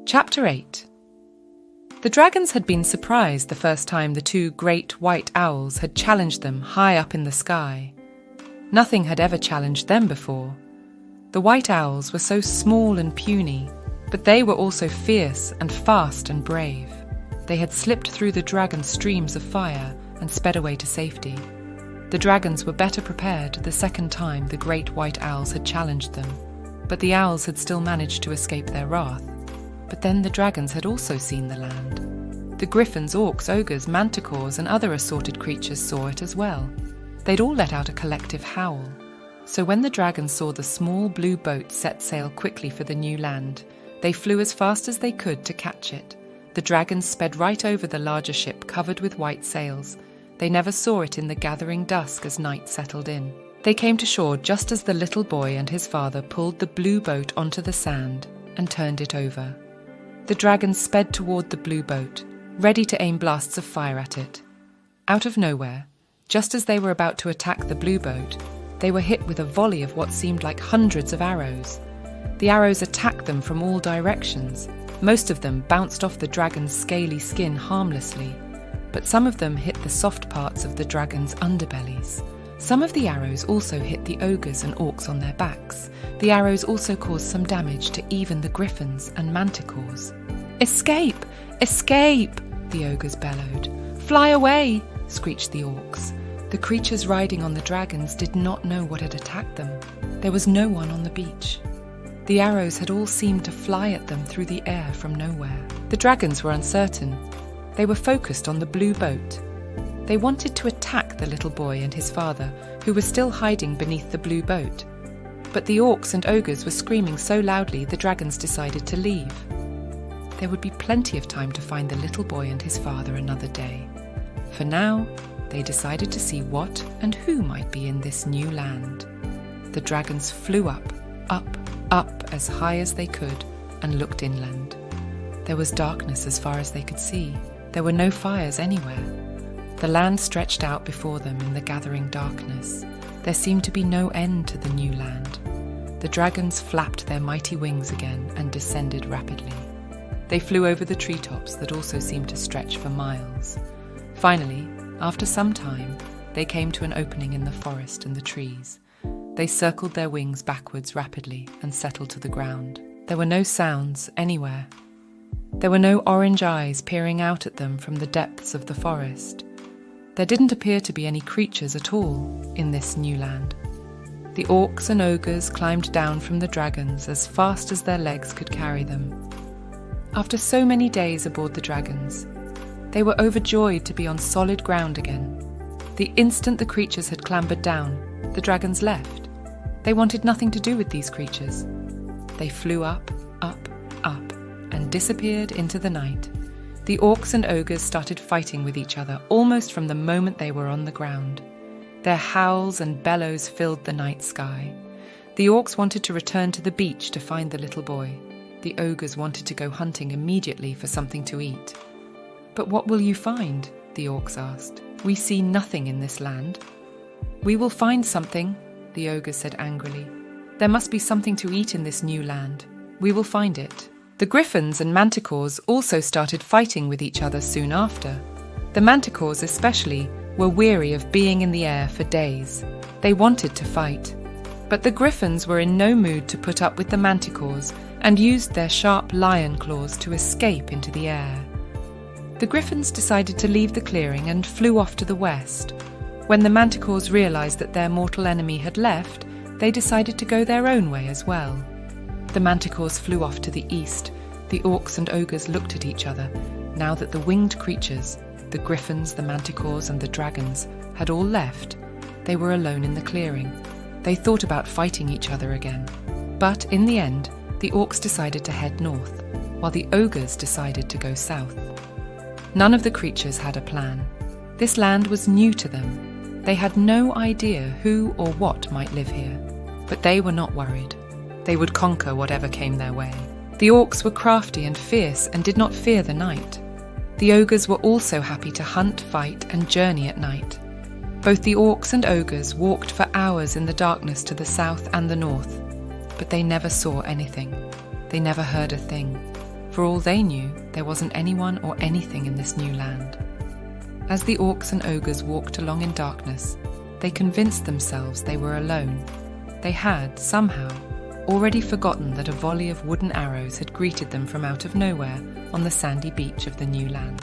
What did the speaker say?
Chapter 8. The dragons had been surprised the first time the two great white owls had challenged them high up in the sky. Nothing had ever challenged them before. The white owls were so small and puny, but they were also fierce and fast and brave. They had slipped through the dragon streams of fire and sped away to safety. The dragons were better prepared the second time the great white owls had challenged them, but the owls had still managed to escape their wrath. But then the dragons had also seen the land. The griffins, orcs, ogres, manticores, and other assorted creatures saw it as well. They'd all let out a collective howl. So when the dragons saw the small blue boat set sail quickly for the new land, they flew as fast as they could to catch it. The dragons sped right over the larger ship covered with white sails. They never saw it in the gathering dusk as night settled in. They came to shore just as the little boy and his father pulled the blue boat onto the sand and turned it over. The dragons sped toward the blue boat, ready to aim blasts of fire at it. Out of nowhere, just as they were about to attack the blue boat, they were hit with a volley of what seemed like hundreds of arrows. The arrows attacked them from all directions. Most of them bounced off the dragon's scaly skin harmlessly, but some of them hit the soft parts of the dragon's underbellies. Some of the arrows also hit the ogres and orcs on their backs. The arrows also caused some damage to even the griffins and manticores. "Escape! Escape!" the ogres bellowed. "Fly away!" screeched the orcs. The creatures riding on the dragons did not know what had attacked them. There was no one on the beach. The arrows had all seemed to fly at them through the air from nowhere. The dragons were uncertain. They were focused on the blue boat. They wanted to attack the little boy and his father, who were still hiding beneath the blue boat. But the orcs and ogres were screaming so loudly the dragons decided to leave. There would be plenty of time to find the little boy and his father another day. For now, they decided to see what and who might be in this new land. The dragons flew up, as high as they could, and looked inland. There was darkness as far as they could see. There were no fires anywhere. The land stretched out before them in the gathering darkness. There seemed to be no end to the new land. The dragons flapped their mighty wings again and descended rapidly. They flew over the treetops that also seemed to stretch for miles. Finally, after some time, they came to an opening in the forest and the trees. They circled their wings backwards rapidly and settled to the ground. There were no sounds anywhere. There were no orange eyes peering out at them from the depths of the forest. There didn't appear to be any creatures at all in this new land. The orcs and ogres climbed down from the dragons as fast as their legs could carry them. After so many days aboard the dragons, they were overjoyed to be on solid ground again. The instant the creatures had clambered down, the dragons left. They wanted nothing to do with these creatures. They flew up, and disappeared into the night. The orcs and ogres started fighting with each other almost from the moment they were on the ground. Their howls and bellows filled the night sky. The orcs wanted to return to the beach to find the little boy. The ogres wanted to go hunting immediately for something to eat. "But what will you find?" the orcs asked. "We see nothing in this land." "We will find something," the ogres said angrily. "There must be something to eat in this new land. We will find it." The griffins and manticores also started fighting with each other soon after. The manticores especially were weary of being in the air for days. They wanted to fight. But the griffins were in no mood to put up with the manticores and used their sharp lion claws to escape into the air. The griffins decided to leave the clearing and flew off to the west. When the manticores realized that their mortal enemy had left, they decided to go their own way as well. The manticores flew off to the east. The orcs and ogres looked at each other. Now that the winged creatures, the griffins, the manticores, and the dragons, had all left, they were alone in the clearing. They thought about fighting each other again. But in the end, the orcs decided to head north, while the ogres decided to go south. None of the creatures had a plan. This land was new to them. They had no idea who or what might live here. But they were not worried. They would conquer whatever came their way. The orcs were crafty and fierce and did not fear the night. The ogres were also happy to hunt, fight, and journey at night. Both the orcs and ogres walked for hours in the darkness to the south and the north, but they never saw anything. They never heard a thing. For all they knew, there wasn't anyone or anything in this new land. As the orcs and ogres walked along in darkness, they convinced themselves they were alone. They had, somehow, already forgotten that a volley of wooden arrows had greeted them from out of nowhere on the sandy beach of the new land.